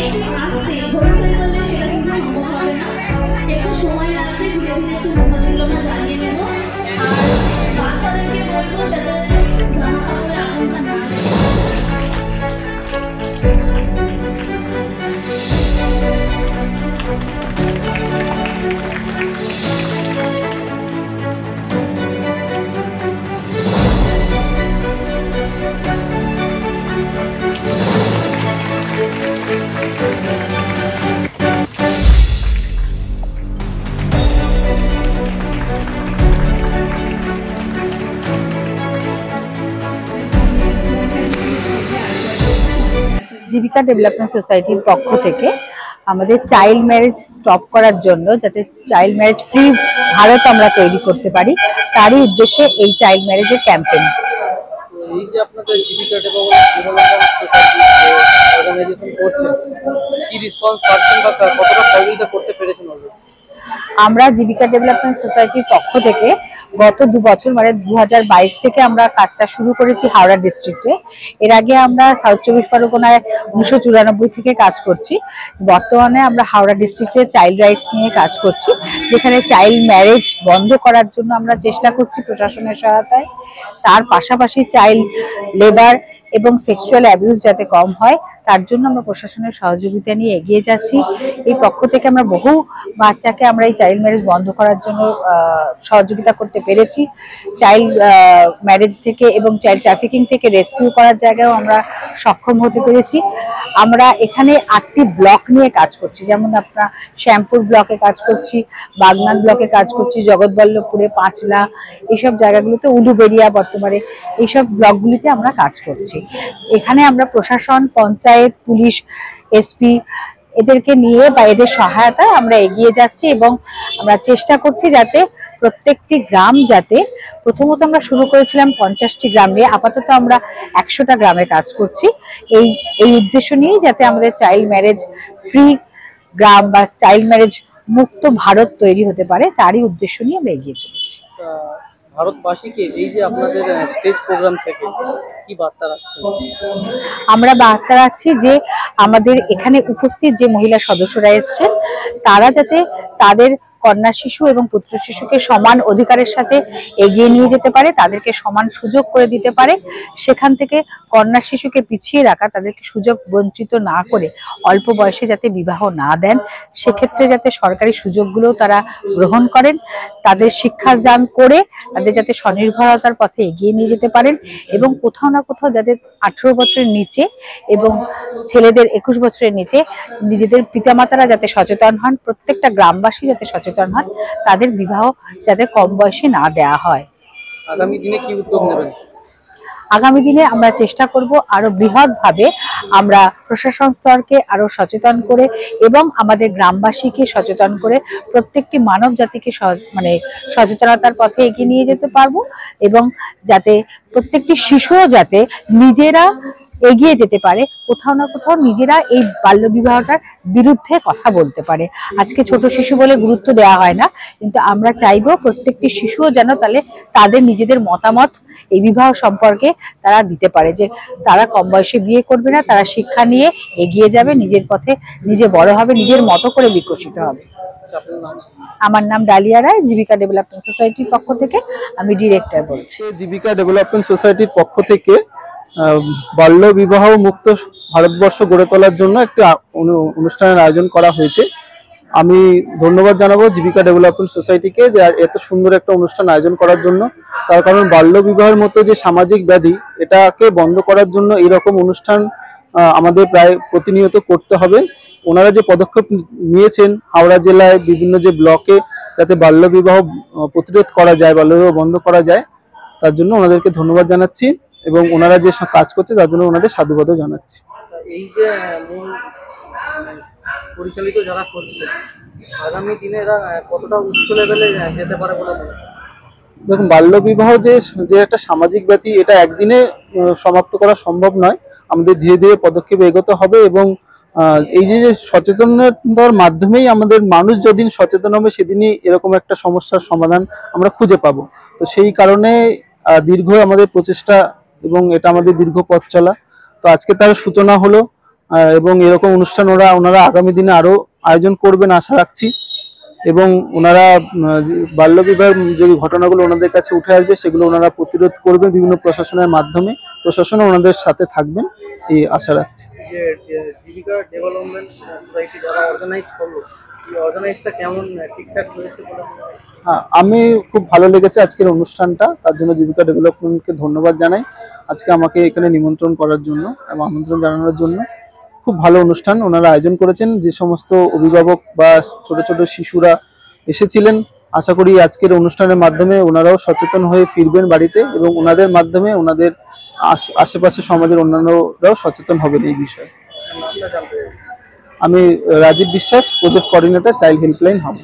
একটু আস্তে হইচই করলে সেটা কিন্তু সম্ভব হবে না। একটু সময় লাগবে, ধীরে ধীরে একটু মোমবাতিগুলো জ্বালিয়ে নেব। আর বাচ্চাদেরকে বলবো যাতে জামা কাপড়ে আগুনটা না লাগে। জীবিকা ডেভেলপমেন্ট সোসাইটির পক্ষ থেকে আমাদের চাইল্ড ম্যারেজ স্টপ করার জন্য, যাতে চাইল্ড ম্যারেজ ফ্রি ভারত আমরা তৈরি করতে পারি, তারই উদ্দেশ্যে এই চাইল্ড ম্যারেজের ক্যাম্পেইন। এই যে আপনাদের জীবিকা ডেভেলপমেন্ট সোসাইটি অর্গানাইজেশন করছেন, কি রেসপন্স পাচ্ছেন বা কতটা সহযোগিতা করতে পেরেছেন? আমরা জীবিকা ডেভেলপমেন্ট সোসাইটির পক্ষ থেকে গত 2 বছর মানে 2022 থেকে আমরা কাজটা শুরু করেছি হাওড়া ডিস্ট্রিক্টে। এর আগে আমরা সাউথ চব্বিশ পরগনায় 1994 থেকে কাজ করছি। বর্তমানে আমরা হাওড়া ডিস্ট্রিক্টে চাইল্ড রাইটস নিয়ে কাজ করছি, যেখানে চাইল্ড ম্যারেজ বন্ধ করার জন্য আমরা চেষ্টা করছি প্রশাসনের সহায়তায়। তার পাশাপাশি চাইল্ড লেবার এবং সেক্সুয়াল অ্যাবিউজ যাতে কম হয়, তার জন্য আমরা প্রশাসনের সহযোগিতা নিয়ে এগিয়ে যাচ্ছি। এই পক্ষ থেকে আমরা বহু বাচ্চাকে আমরা এই চাইল্ড ম্যারেজ বন্ধ করার জন্য সহযোগিতা করতে পেরেছি। চাইল্ড ম্যারেজ থেকে এবং চাইল্ড ট্রাফিকিং থেকে রেস্কিউ করার জায়গায়ও আমরা সক্ষম হতে পেরেছি। আমরা এখানে 8টি ব্লক নিয়ে কাজ করছি, যেমন আপনার শ্যামপুর ব্লকে কাজ করছি, বাগনান ব্লকে কাজ করছি, জগৎবল্লভপুরে, পাঁচলা, এইসব জায়গাগুলোতে, উলুবেড়িয়া বর্তমানে, এইসব ব্লকগুলিতে আমরা কাজ করছি। এখানে আমরা প্রশাসন, পঞ্চায়েত, পুলিশ, এসপি এদেরকে নিয়ে বা এদের সহায়তায় আমরা এগিয়ে যাচ্ছি এবং আমরা চেষ্টা করছি যাতে প্রত্যেকটি গ্রাম, যাতে প্রথমত আমরা শুরু করেছিলাম 50টি গ্রাম নিয়ে, আপাতত আমরা 100টা গ্রামে কাজ করছি। এই উদ্দেশ্য নিয়েই যাতে আমাদের চাইল্ড ম্যারেজ ফ্রি গ্রাম বা চাইল্ড ম্যারেজ মুক্ত ভারত তৈরি হতে পারে, তারই উদ্দেশ্য নিয়ে আমরা এগিয়ে চলেছি। ভারতবাসীকে এই যে আপনাদের স্টেজ প্রোগ্রাম থেকে কি বার্তা রাখছেন? আমরা বার্তা রাখছি যে আমাদের এখানে উপস্থিত যে মহিলা সদস্যরা এসেছেন, তারা যাতে তাদের কন্যা শিশু এবং পুত্র শিশুকে সমান অধিকারের সাথে এগিয়ে নিয়ে যেতে পারে, তাদেরকে সমান সুযোগ করে দিতে পারে। সেখান থেকে কন্যা শিশুকে পিছিয়ে রাখা, তাদেরকে সুযোগ বঞ্চিত না করে অল্প বয়সে যাতে বিবাহ না দেন, সেক্ষেত্রে যাতে সরকারি সুযোগগুলো তারা গ্রহণ করেন, তাদের শিক্ষাদান করে তাদের যাতে স্বনির্ভরতার পথে এগিয়ে নিয়ে যেতে পারেন, এবং কোথাও না কোথাও যাদের 18 বছরের নিচে এবং ছেলেদের 21 বছরের নিচে নিজেদের পিতামাতারা যাতে সচেতন হন, প্রত্যেকটা গ্রামবাসী যাতে সচেতন হন, তাদের বিবাহ যাতে কম বয়সে না দেওয়া হয়। আগামী দিনে কি উদ্যোগ নেবেন? আগামী দিনে আমরা চেষ্টা করব আরো বৃহৎভাবে আমরা প্রশাসন স্তরকে আরো সচেতন করে এবং আমাদের গ্রামবাসীকে সচেতন করে প্রত্যেকটি মানব জাতিকে সচেতনতার পথে এগিয়ে নিয়ে যেতে পারবো, এবং যাতে প্রত্যেকটি শিশুও যাতে নিজেরা এগিয়ে যেতে পারে, কোথাও না কোথাও নিজেরা এই বাল্য বিবাহটার বিরুদ্ধে কথা বলতে পারে। আজকে ছোট শিশু বলে গুরুত্ব দেওয়া হয় না, কিন্তু আমরা চাইবো প্রত্যেকটি শিশুও যেন তাহলে তাদের নিজেদের মতামত এই বিবাহ সম্পর্কে তারা দিতে পারে, যে তারা কম বয়সে বিয়ে করবে না, তারা শিক্ষা নিয়ে এগিয়ে যাবে, নিজের পথে নিজে বড় হবে, নিজের মতো করে বিকশিত হবে। আমার নাম ডালিয়া রায়, জীবিকা ডেভেলপমেন্ট সোসাইটির পক্ষ থেকে আমি ডিরেক্টর বলছি। জীবিকা ডেভেলপমেন্ট সোসাইটির পক্ষ থেকে বাল্য বিবাহ মুক্ত ভারতবর্ষ গড়ে তোলার জন্য একটি অনুষ্ঠানের আয়োজন করা হয়েছে। আমি ধন্যবাদ জানাবো জীবিকা ডেভেলপমেন্ট সোসাইটিকে যে এত সুন্দর একটা অনুষ্ঠান আয়োজন করার জন্য। তার কারণ বাল্য বিবাহের মতো যে সামাজিক ব্যাধি, এটাকে বন্ধ করার জন্য এরকম অনুষ্ঠান আমাদের প্রায় প্রতিনিয়ত করতে হবে। ওনারা যে পদক্ষেপ নিয়েছেন হাওড়া জেলায় বিভিন্ন যে ব্লকে, যাতে বাল্য বিবাহ প্রতিরোধ করা যায়, বাল্য বিবাহ বন্ধ করা যায়, তার জন্য ওনাদেরকে ধন্যবাদ জানাচ্ছি এবং ওনারা যে কাজ করছে তার জন্য ওনাদের সাধুবাদও জানাচ্ছি। এই যে পরিচালিত যারা করছে, আগামী দিনে এরা কতটা উচ্চ লেভেলে যেতে পারে বলে মনে হয়? দেখুন, বাল্য বিবাহ যে একটা সামাজিক ব্যাধি, এটা একদিনে সমাপ্ত করা সম্ভব নয়। আমাদের ধীরে ধীরে পদক্ষেপ এগোতে হবে এবং এই যে সচেতনতার মাধ্যমেই আমাদের মানুষ যেদিন সচেতন হবে, সেদিনই এরকম একটা সমস্যার সমাধান আমরা খুঁজে পাবো। তো সেই কারণে দীর্ঘ আমাদের প্রচেষ্টা এবং এটা আমাদের দীর্ঘ পথ চলা। তো আজকে তার সূচনা হলো। এবং এরকম অনুষ্ঠান ওনারা আগামী দিনে আরো আয়োজন করবেন আশা রাখছি। এবং ওনারা বাল্যবিবাহের যে ঘটনাগুলো ওনাদের কাছে উঠে আসবে সেগুলো ওনারা প্রতিরোধ করবেন বিভিন্ন প্রশাসনের মাধ্যমে, প্রশাসনও ওনাদের সাথে থাকবেন এই আশা রাখছি। যে জীবিকা ডেভেলপমেন্ট সোসাইটি যারা অর্গানাইজ করলো, এই অর্গানাইজটা কেমন ঠিকঠাক হয়েছে বলে মনে হয়? হ্যাঁ, আমি খুব ভালো লেগেছে আজকের অনুষ্ঠানটা, তার জন্য জীবিকা ডেভেলপমেন্টকে ধন্যবাদ জানাই আজকে আমাকে এখানে নিমন্ত্রণ করার জন্য এবং আমন্ত্রণ জানানোর জন্য। খুব ভালো অনুষ্ঠান ওনারা আয়োজন করেছেন, যে সমস্ত অভিভাবক বা ছোট ছোট শিশুরা এসেছিলেন, আশা করি আজকের অনুষ্ঠানের মাধ্যমে ওনারাও সচেতন হয়ে ফিরবেন বাড়িতে এবং ওনাদের মাধ্যমে ওনাদের আশেপাশে সমাজের অন্যান্যরাও সচেতন হবেন এই বিষয়ে। নামটা জানতে চাই। আমি রাজীব বিশ্বাস, project coordinator, child helpline hub.